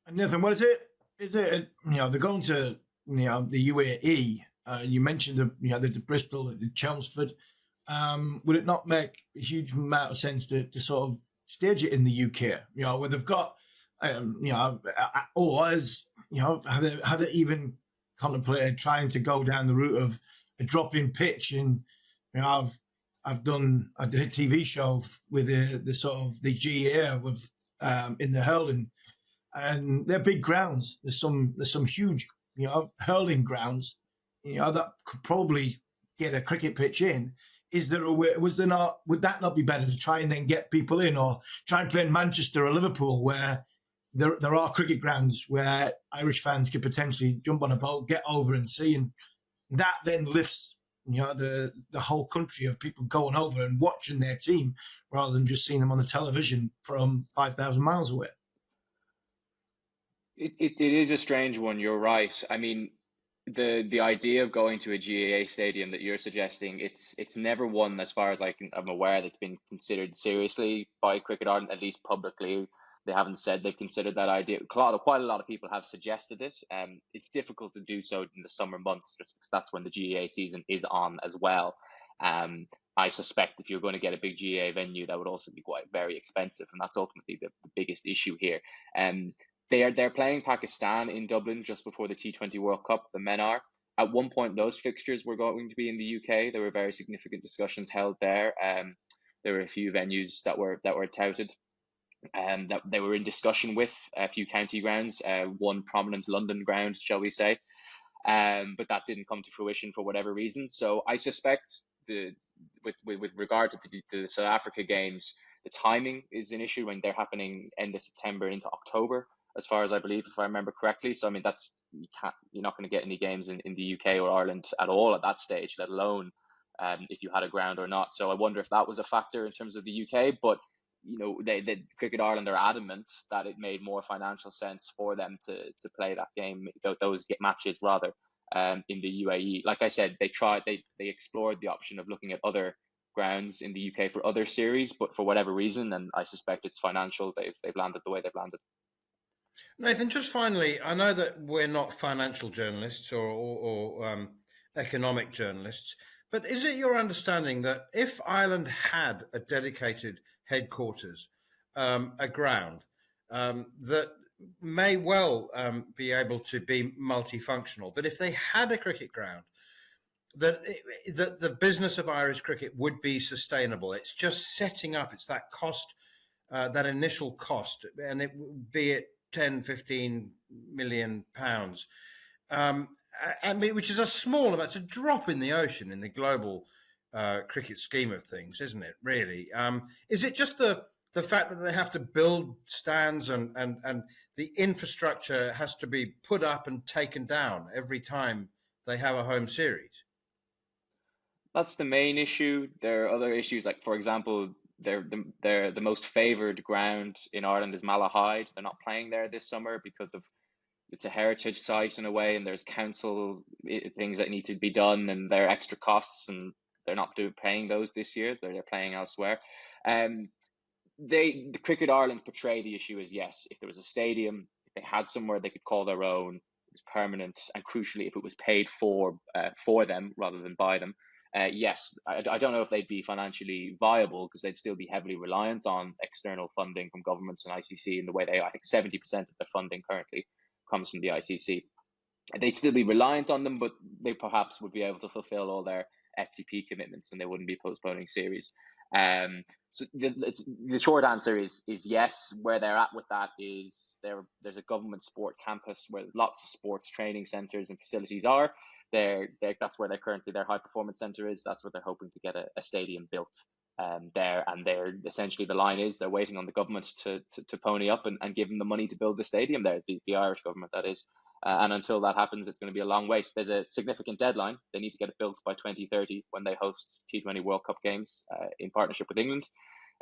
And Nathan, what is it? Is it they're going to the UAE? You mentioned the Bristol, the Chelmsford. Would it not make a huge amount of sense to sort of stage it in the UK? Where they've got or as have they even contemplated trying to go down the route of a drop-in pitch? And I did a TV show with the sort of the GA with in the hurling, and they're big grounds. There's some huge hurling grounds that could probably get a cricket pitch in. Is there a way? Would that not be better to try and then get people in, or try and play in Manchester or Liverpool, where there are cricket grounds where Irish fans could potentially jump on a boat, get over and see, and that then lifts the whole country of people going over and watching their team rather than just seeing them on the television from 5,000 miles away. It is a strange one. You're right. I mean, the idea of going to a GAA stadium that you're suggesting, it's never one, as far as I'm aware, that's been considered seriously by Cricket Ireland, at least publicly. They haven't said they've considered that idea. Quite a lot of people have suggested it. It's difficult to do so in the summer months, just because that's when the GAA season is on as well. I suspect if you're going to get a big GAA venue, that would also be quite very expensive, and that's ultimately the biggest issue here. They're playing Pakistan in Dublin just before the T20 World Cup. The men are. At one point, those fixtures were going to be in the UK. There were very significant discussions held there. There were a few venues that were touted. that they were in discussion with a few county grounds, one prominent London ground, shall we say. But that didn't come to fruition for whatever reason. So I suspect with regard to the South Africa games, the timing is an issue when they're happening end of September into October, as far as I believe, if I remember correctly. So I mean, you're not going to get any games in the UK or Ireland at all at that stage, let alone if you had a ground or not. So I wonder if that was a factor in terms of the UK. But they Cricket Ireland are adamant that it made more financial sense for them to play that game, those matches rather, in the UAE. Like I said, they explored the option of looking at other grounds in the UK for other series, but for whatever reason, and I suspect it's financial, they've landed the way they've landed. Nathan, just finally, I know that we're not financial journalists or economic journalists, but is it your understanding that if Ireland had a dedicated headquarters, a ground, that may well be able to be multifunctional, but if they had a cricket ground, that the business of Irish cricket would be sustainable? It's just setting up, it's that cost, that initial cost, and be it 10, 15 million pounds, which is a small amount. It's a drop in the ocean in the global cricket scheme of things, isn't it, really? Is it just the fact that they have to build stands and the infrastructure has to be put up and taken down every time they have a home series? That's the main issue. There are other issues, like, for example, they're the most favoured ground in Ireland is Malahide. They're not playing there this summer because it's a heritage site in a way, and there's council things that need to be done, and there are extra costs, and they're not paying those this year. They're playing elsewhere. The Cricket Ireland portray the issue as, yes, if there was a stadium, if they had somewhere they could call their own, it was permanent, and crucially, if it was paid for them rather than by them. Yes, I don't know if they'd be financially viable because they'd still be heavily reliant on external funding from governments and ICC in the way I think 70% of their funding currently comes from the ICC. They'd still be reliant on them, but they perhaps would be able to fulfill all their FTP commitments and they wouldn't be postponing series. So the short answer is yes. Where they're at with that is there's a government sport campus where lots of sports training centres and facilities are. That's where their high performance centre is. That's where they're hoping to get a stadium built there. And they're essentially, the line is, they're waiting on the government to pony up and give them the money to build the stadium there, the Irish government, that is. And until that happens, it's going to be a long wait. There's a significant deadline. They need to get it built by 2030 when they host T20 World Cup games in partnership with England.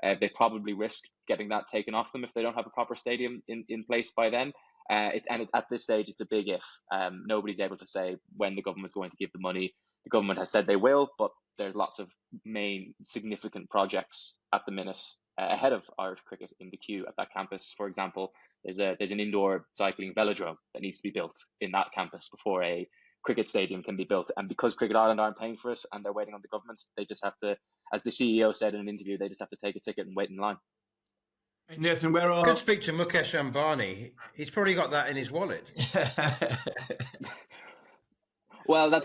They probably risk getting that taken off them if they don't have a proper stadium in place by then. At this stage, it's a big if. Nobody's able to say when the government's going to give the money. The government has said they will, but there's lots of main significant projects at the minute ahead of Irish cricket in the queue at that campus. For example, there's an indoor cycling velodrome that needs to be built in that campus before a cricket stadium can be built. And because Cricket Ireland aren't paying for it and they're waiting on the government, they just have to, as the CEO said in an interview, they just have to take a ticket and wait in line. Nathan, I could speak to Mukesh Ambani. He's probably got that in his wallet. Well,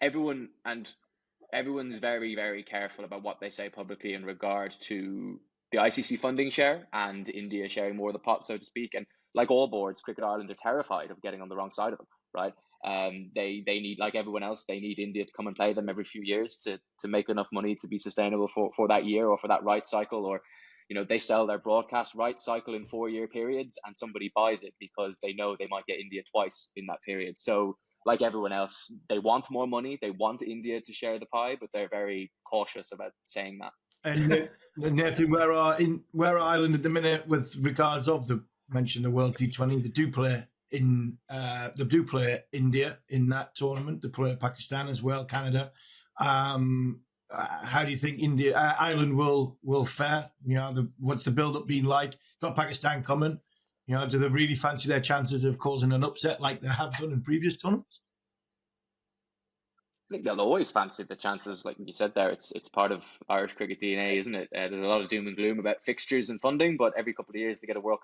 everyone's very, very careful about what they say publicly in regard to the ICC funding share and India sharing more of the pot, so to speak. And like all boards, Cricket Ireland are terrified of getting on the wrong side of them, right? They need, like everyone else, they need India to come and play them every few years to make enough money to be sustainable for that year or for that rights cycle. Or, they sell their broadcast rights cycle in 4-year periods and somebody buys it because they know they might get India twice in that period. So like everyone else, they want more money. They want India to share the pie, but they're very cautious about saying that. And Nathan, where are Ireland at the minute with regards of the World T20? They do play India in that tournament. They play Pakistan as well, Canada. How do you think Ireland will fare? What's the build-up been like? Got Pakistan coming. Do they really fancy their chances of causing an upset like they have done in previous tournaments? I think they'll always fancy the chances, like you said there. It's part of Irish cricket DNA, isn't it? There's a lot of doom and gloom about fixtures and funding, but every couple of years they get a World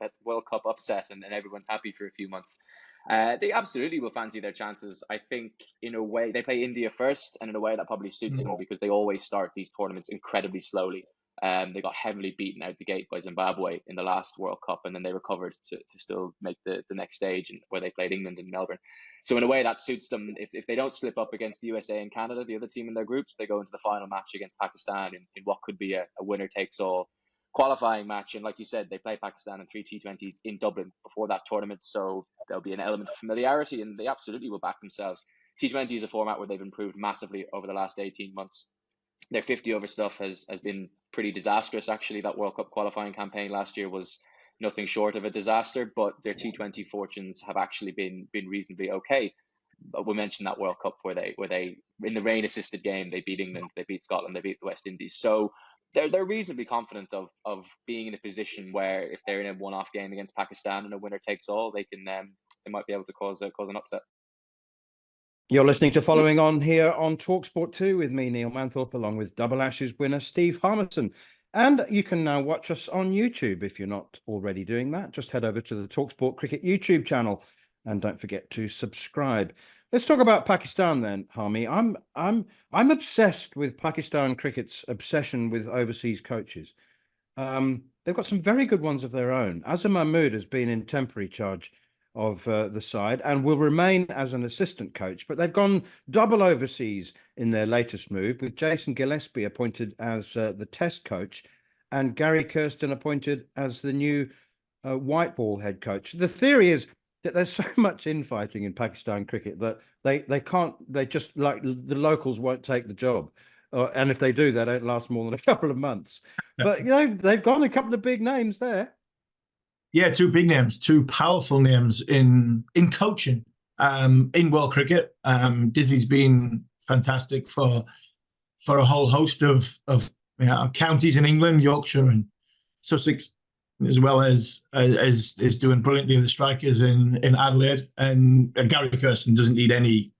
Cup upset and everyone's happy for a few months. They absolutely will fancy their chances. I think in a way they play India first, and in a way that probably suits them because they always start these tournaments incredibly slowly. They got heavily beaten out the gate by Zimbabwe in the last World Cup, and then they recovered to still make the next stage, and where they played England in Melbourne. So in a way that suits them. If they don't slip up against the USA and Canada, the other team in their groups, they go into the final match against Pakistan in what could be a winner takes all qualifying match. And like you said, they play Pakistan in 3 T20s in Dublin before that tournament, so there'll be an element of familiarity, and they absolutely will back themselves. T20 is a format where they've improved massively over the last 18 months. Their 50 over stuff has been pretty disastrous. Actually, that World Cup qualifying campaign last year was nothing short of a disaster, but their T20 fortunes have actually been reasonably okay. But we mentioned that World Cup where they in the rain assisted game, they beat England, they beat Scotland, they beat the West Indies. So they're reasonably confident of being in a position where if they're in a one-off game against Pakistan and a winner takes all, they might be able to cause an upset. You're listening to Following On here on TalkSport 2 with me, Neil Manthorpe, along with Double Ashes winner Steve Harmison. And you can now watch us on YouTube if you're not already doing that. Just head over to the TalkSport Cricket YouTube channel and don't forget to subscribe. Let's talk about Pakistan then, Harmy. I'm obsessed with Pakistan cricket's obsession with overseas coaches. They've got some very good ones of their own. Azhar Mahmood has been in temporary charge of the side and will remain as an assistant coach, but they've gone double overseas in their latest move, with Jason Gillespie appointed as the test coach and Gary Kirsten appointed as the new white ball head coach. The theory is that there's so much infighting in Pakistan cricket that they just, like, the locals won't take the job. And if they do, they don't last more than a couple of months. But, they've got a couple of big names there. Yeah, two big names, two powerful names in coaching in world cricket. Dizzy's been fantastic for a whole host of counties in England, Yorkshire and Sussex, as well as is doing brilliantly with the strikers in Adelaide. And Gary Kirsten doesn't need any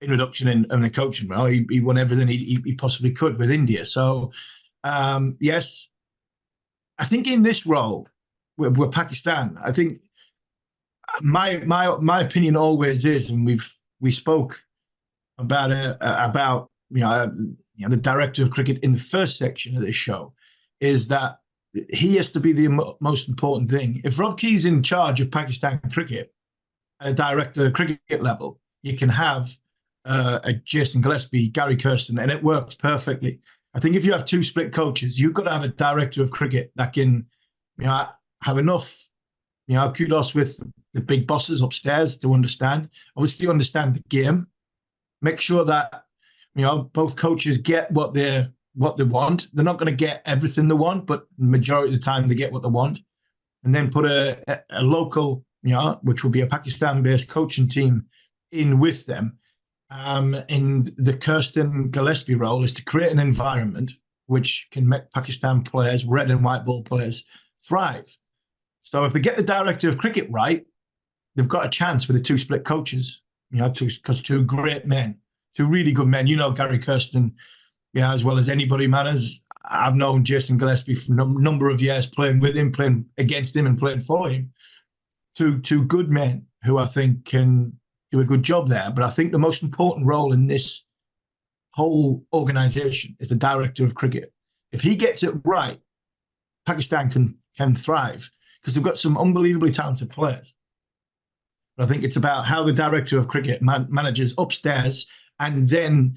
introduction in the coaching role. He won everything he possibly could with India. So yes, I think in this role, with Pakistan, I think my opinion always is, and we spoke about the director of cricket in the first section of this show, is that he has to be the most important thing. If Rob Key's in charge of Pakistan cricket at a director cricket level, you can have a Jason Gillespie, Gary Kirsten, and it works perfectly. I think if you have two split coaches, you've got to have a director of cricket that can, have enough, kudos with the big bosses upstairs to understand. Obviously, understand the game. Make sure that both coaches get what they want. They're not going to get everything they want, but the majority of the time they get what they want. And then put a local, which will be a Pakistan-based coaching team in with them. And the Kirsten Gillespie role is to create an environment which can make Pakistan players, red and white ball players, thrive. So if they get the director of cricket right, they've got a chance with the two split coaches, because two great men, two really good men. Gary Kirsten, as well as anybody, man. I've known Jason Gillespie for a number of years, playing with him, playing against him and playing for him. Two good men who I think can do a good job there. But I think the most important role in this whole organisation is the director of cricket. If he gets it right, Pakistan can thrive, because they've got some unbelievably talented players. But I think it's about how the director of cricket manages upstairs and then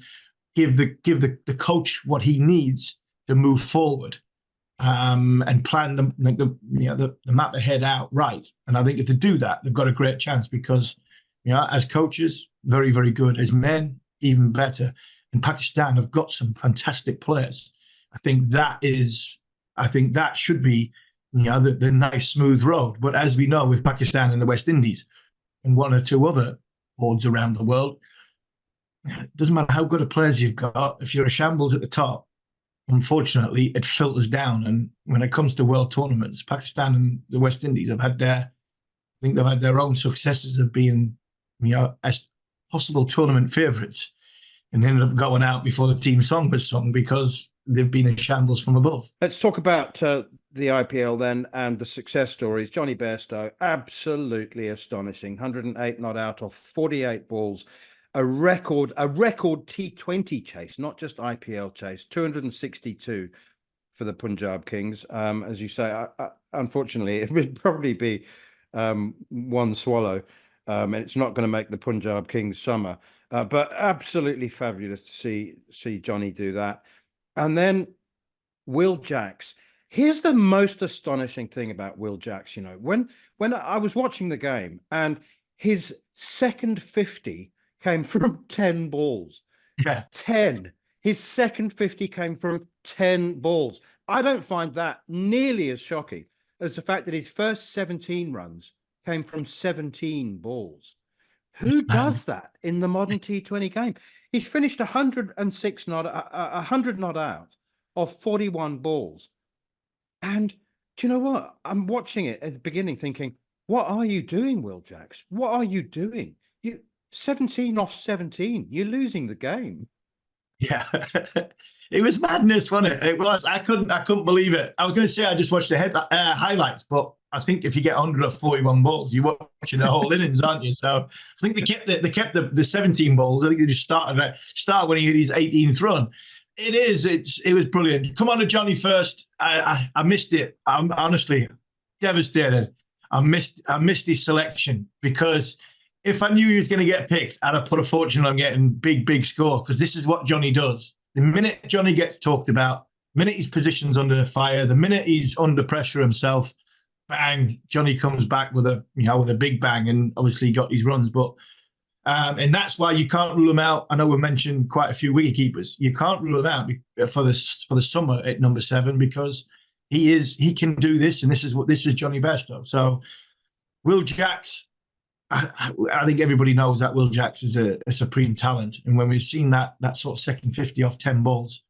give the coach what he needs to move forward, and plan the map ahead out right. And I think if they do that, they've got a great chance, because as coaches, very, very good. As men, even better. And Pakistan have got some fantastic players. I think that should be the nice smooth road. But as we know, with Pakistan and the West Indies and one or two other boards around the world, it doesn't matter how good a players you've got. If you're a shambles at the top, unfortunately, it filters down. And when it comes to world tournaments, Pakistan and the West Indies have had their own successes of being, as possible tournament favourites, and ended up going out before the team song was sung because they've been in shambles from above. Let's talk about the IPL then and the success stories. Johnny Bairstow, absolutely astonishing. 108 not out of 48 balls. A record T20 chase, not just IPL chase, 262 for the Punjab Kings. As you say, unfortunately, it would probably be one swallow. And it's not going to make the Punjab Kings summer. But absolutely fabulous to see Johnny do that. And then Will Jacks. Here's the most astonishing thing about Will Jacks. You know, when I was watching the game and his second 50 came from 10 balls. Yeah. 10. His second 50 came from 10 balls. I don't find that nearly as shocking as the fact that his first 17 runs came from 17 balls. Who does that in the modern T20 game? He finished 106 100 not out of 41 balls. And do you know what? I'm watching it at the beginning thinking, what are you doing, Will Jacks? What are you doing? You 17 off 17. You're losing the game. Yeah, it was madness, wasn't it? It was. I couldn't believe it. I was going to say I just watched the highlights, but I think if you get 141 balls, you're watching the whole innings, aren't you? So I think they kept the 17 balls. I think they just start when he hit his 18th run. It was brilliant. Come on to Johnny first. I missed it. I'm honestly devastated. I missed his selection because if I knew he was going to get picked, I'd have put a fortune on getting big score because this is what Johnny does. The minute Johnny gets talked about, the minute his position's under fire, the minute he's under pressure himself, bang, Johnny comes back with a big bang, and obviously he got his runs. But and that's why you can't rule him out. I know we mentioned quite a few wicketkeepers. You can't rule him out for the summer at number 7 because he can do this, and this is Johnny Bairstow. So Will Jacks. I think everybody knows that Will Jacks is a supreme talent. And when we've seen that sort of second 50 off 10 balls,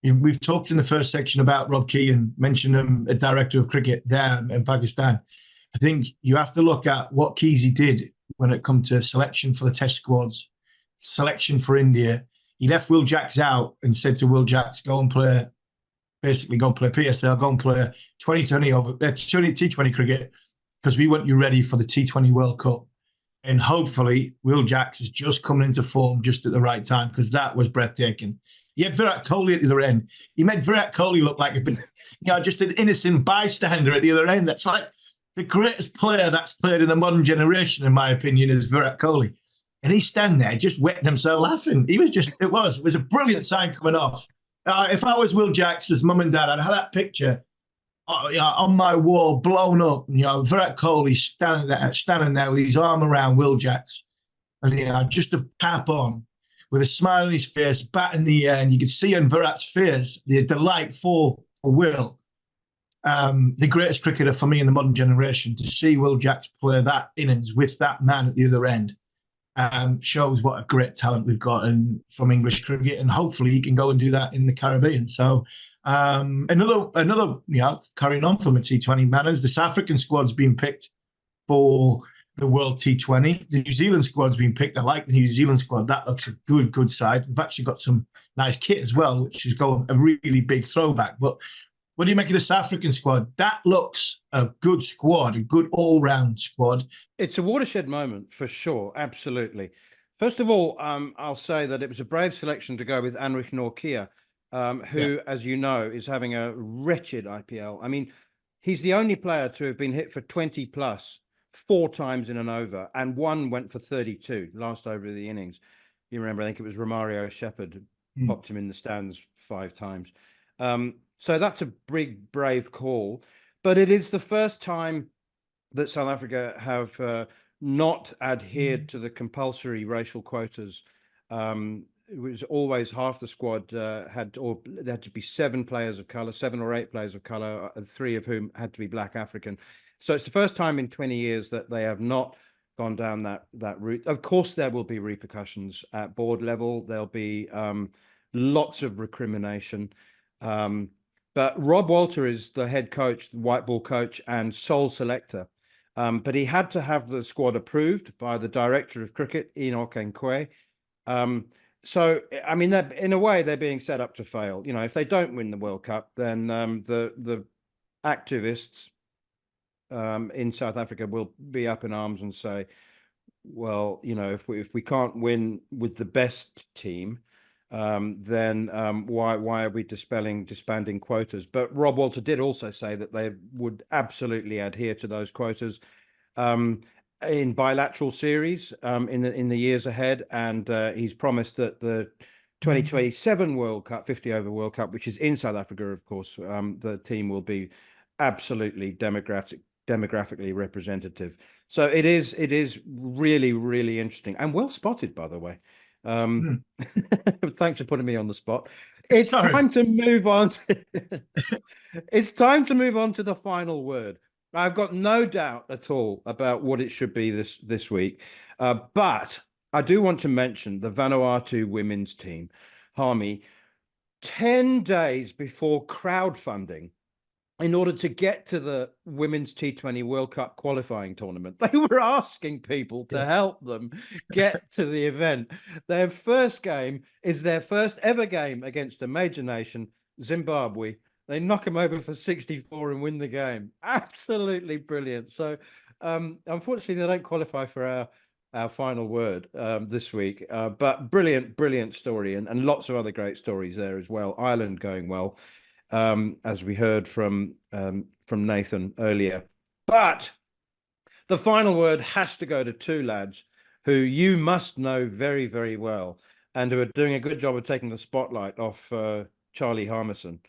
we've talked in the first section about Rob Keane, mentioned him, a director of cricket there in Pakistan. I think you have to look at what Keezy did when it comes to selection for the test squads, selection for India. He left Will Jacks out and said to Will Jacks, go and play PSL, go and play 2020 over T20 cricket, because we want you ready for the T20 World Cup. And hopefully Will Jacks is just coming into form just at the right time, because that was breathtaking. He had Virat Kohli at the other end. He made Virat Kohli look like just an innocent bystander at the other end. That's like the greatest player that's played in the modern generation, in my opinion, is Virat Kohli. And he's standing there just wetting himself laughing. It was a brilliant sign coming off. If I was Will Jacks' mum and dad, I'd have that picture on my wall, blown up. Virat Kohli standing there with his arm around Will Jacks, and just a tap on with a smile on his face, bat in the air, and you could see on Virat's face the delight for Will, the greatest cricketer for me in the modern generation. To see Will Jacks play that innings with that man at the other end shows what a great talent we've got from English cricket, and hopefully he can go and do that in the Caribbean. So. Another, carrying on from the T20 manners, the South African squad's been picked for the World T20. The New Zealand squad's been picked. I like the New Zealand squad. That looks a good side. We've actually got some nice kit as well, which is going a really big throwback. But what do you make of the South African squad? That looks a good squad, a good all-round squad. It's a watershed moment for sure, absolutely. First of all, I'll say that it was a brave selection to go with Anrich Nortje, who, as you know, is having a wretched IPL. I mean, he's the only player to have been hit for 20 plus 4 times in an over, and one went for 32 last over of the innings. You remember, I think it was Romario Shepherd popped him in the stands 5 times. So that's a big, brave call. But it is the first time that South Africa have not adhered to the compulsory racial quotas. It was always half the squad there had to be 7 players of color, 7 or 8 players of color, 3 of whom had to be Black African. So it's the first time in 20 years that they have not gone down that route. Of course, there will be repercussions at board level. There'll be lots of recrimination. But Rob Walter is the head coach, the white ball coach, and sole selector. But he had to have the squad approved by the director of cricket, Enoch Nkwe. So, I mean, in a way, they're being set up to fail. If they don't win the World Cup, then the activists in South Africa will be up in arms and say, well, if we can't win with the best team, then why are we disbanding quotas? But Rob Walter did also say that they would absolutely adhere to those quotas in bilateral series in the years ahead, and he's promised that the 2027 World Cup, 50 over World Cup, which is in South Africa, of course, the team will be absolutely demographically representative. So it is really, really interesting and well spotted, by the way. Thanks for putting me on the spot. It's time to move on. It's time to move on to the final word. I've got no doubt at all about what it should be this week, but I do want to mention the Vanuatu women's team, Harmy, 10 days before crowdfunding in order to get to the Women's T20 World Cup qualifying tournament. They were asking people to help them get to the event. Their first game is their first ever game against a major nation, Zimbabwe. They knock them over for 64 and win the game. Absolutely brilliant. So unfortunately, they don't qualify for our final word this week. But brilliant story, and lots of other great stories there as well. Ireland going well, as we heard from Nathan earlier. But the final word has to go to two lads who you must know very, very well, and who are doing a good job of taking the spotlight off Charlie Harmison.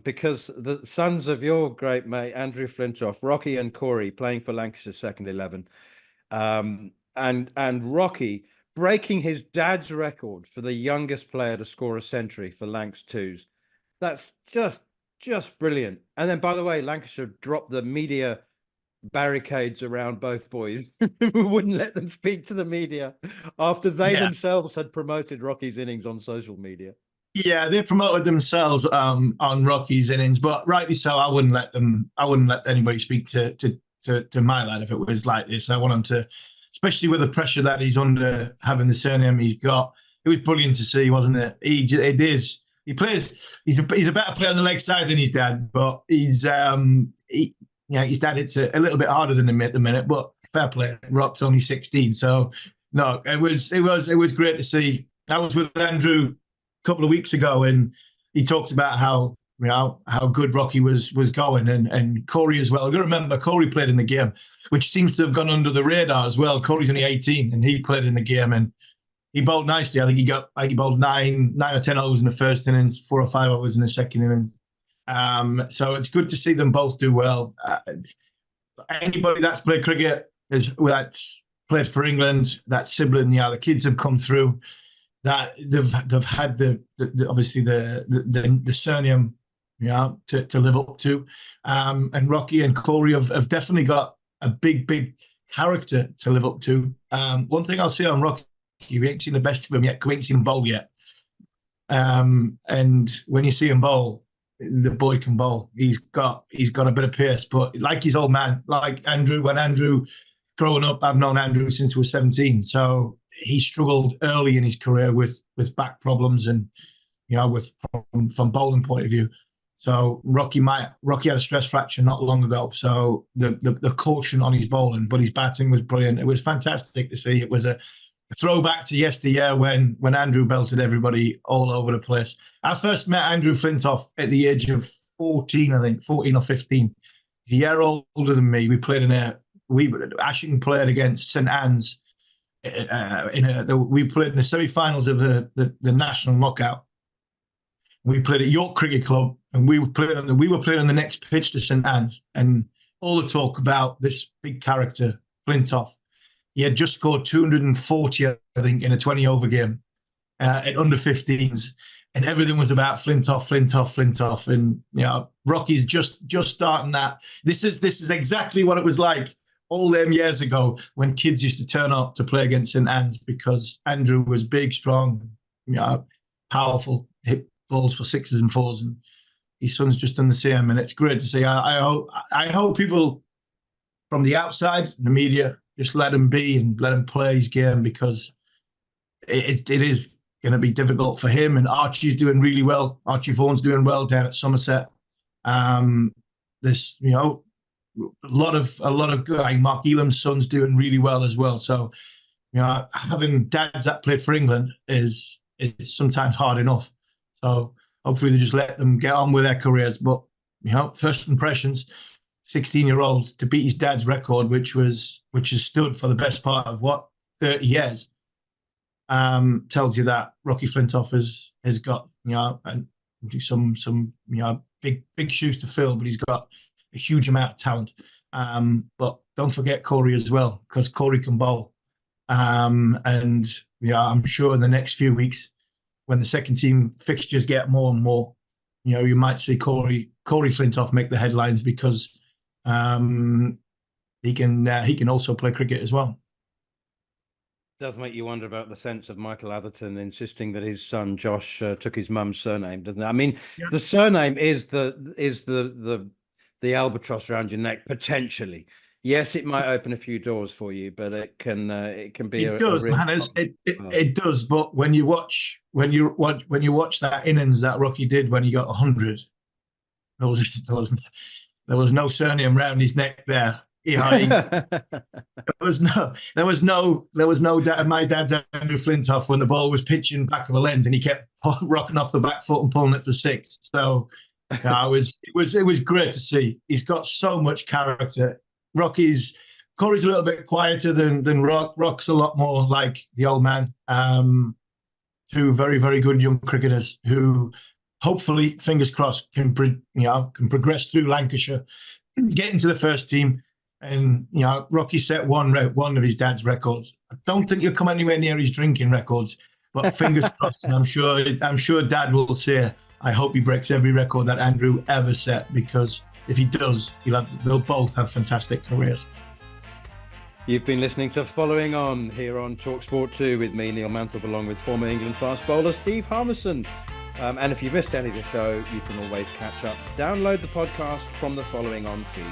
Because the sons of your great mate, Andrew Flintoff, Rocky and Corey, playing for Lancashire's second 11. And Rocky breaking his dad's record for the youngest player to score a century for Lancs 2s. That's just brilliant. And then, by the way, Lancashire dropped the media barricades around both boys. We wouldn't let them speak to the media after they themselves had promoted Rocky's innings on social media. Yeah, they promoted themselves on Rocky's innings, but rightly so. I wouldn't let anybody speak to my lad if it was like this. I want him to, especially with the pressure that he's under, having the surname he's got. It was brilliant to see, wasn't it? He plays. He's a better player on the leg side than his dad, but his dad it's a little bit harder than him at the minute. But fair play, Rock's only 16, so no, it was great to see. I was with Andrew couple of weeks ago, and he talked about how good Rocky was going, and Corey as well. You got to remember, Corey played in the game, which seems to have gone under the radar as well. Corey's only 18, and he played in the game, and he bowled nicely. I think he bowled 9 or 10 overs in the first innings, 4 or 5 overs in the second innings. So it's good to see them both do well. Anybody that's played cricket that's played for England, that sibling, the kids have come through. That they've had obviously the surname, to live up to, and Rocky and Corey have definitely got a big character to live up to. One thing I'll say on Rocky, we ain't seen the best of him yet. We ain't seen him bowl yet. And when you see him bowl, the boy can bowl. He's got a bit of pace, but like his old man, like Andrew. When Andrew growing up, I've known Andrew since he was 17, so he struggled early in his career with back problems and from bowling point of view. So Rocky had a stress fracture not long ago, so the caution on his bowling, but his batting was brilliant. It was fantastic to see. It was a throwback to yesteryear when Andrew belted everybody all over the place. I first met Andrew Flintoff at the age of 14, I think 14 or 15. He's a year older than me. We played Ashton played against St Anne's. We played in the semi-finals of the national knockout. We played at York Cricket Club, and we were playing on the next pitch to St Anne's, and all the talk about this big character, Flintoff. He had just scored 240, I think, in a 20-over game at under 15s, and everything was about Flintoff. And Rocky's just starting that. This is exactly what it was like all them years ago when kids used to turn up to play against St Anne's, because Andrew was big, strong, powerful, hit balls for 6s and 4s, and his son's just done the same. And it's great to see. I hope people from the outside, the media, just let him be and let him play his game, because it is going to be difficult for him. And Archie's doing really well. Archie Vaughan's doing well down at Somerset. There's a lot of good. Like Mark Elam's son's doing really well as well. So having dads that played for England is is sometimes hard enough. So hopefully they just let them get on with their careers. But first impressions, 16-year-old to beat his dad's record, which has stood for the best part of 30 years, tells you that Rocky Flintoff has got some big shoes to fill, but he's got a huge amount of talent. But don't forget Corey as well, because Corey can bowl. And I'm sure in the next few weeks, when the second team fixtures get more and more, you might see Corey Flintoff make the headlines, because he can also play cricket as well. Does make you wonder about the sense of Michael Atherton insisting that his son Josh took his mum's surname, doesn't it? I mean, the surname is the albatross around your neck potentially. Yes, it might open a few doors for you, but it can be. It does, Manners. It does. But when you watch that innings that Rocky did when he got 100, there was no surname around his neck there. There was no my dad's Andrew Flintoff when the ball was pitching back of a length and he kept rocking off the back foot and pulling it for six. So it was great to see. He's got so much character. Corey's a little bit quieter than Rock. Rock's a lot more like the old man. Two very, very good young cricketers who hopefully, fingers crossed, can progress through Lancashire, get into the first team. And Rocky set one of his dad's records. I don't think he'll come anywhere near his drinking records, but fingers crossed. And I'm sure Dad will say, I hope he breaks every record that Andrew ever set, because if he does, they'll both have fantastic careers. You've been listening to Following On here on TalkSport 2 with me, Neil Manthorp, along with former England fast bowler Steve Harmison. And if you missed any of the show, you can always catch up. Download the podcast from the Following On feed.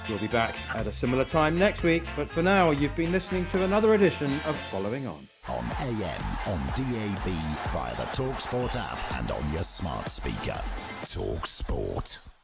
We'll be back at a similar time next week, but for now, you've been listening to another edition of Following On. On AM, on DAB, via the TalkSport app and on your smart speaker. TalkSport.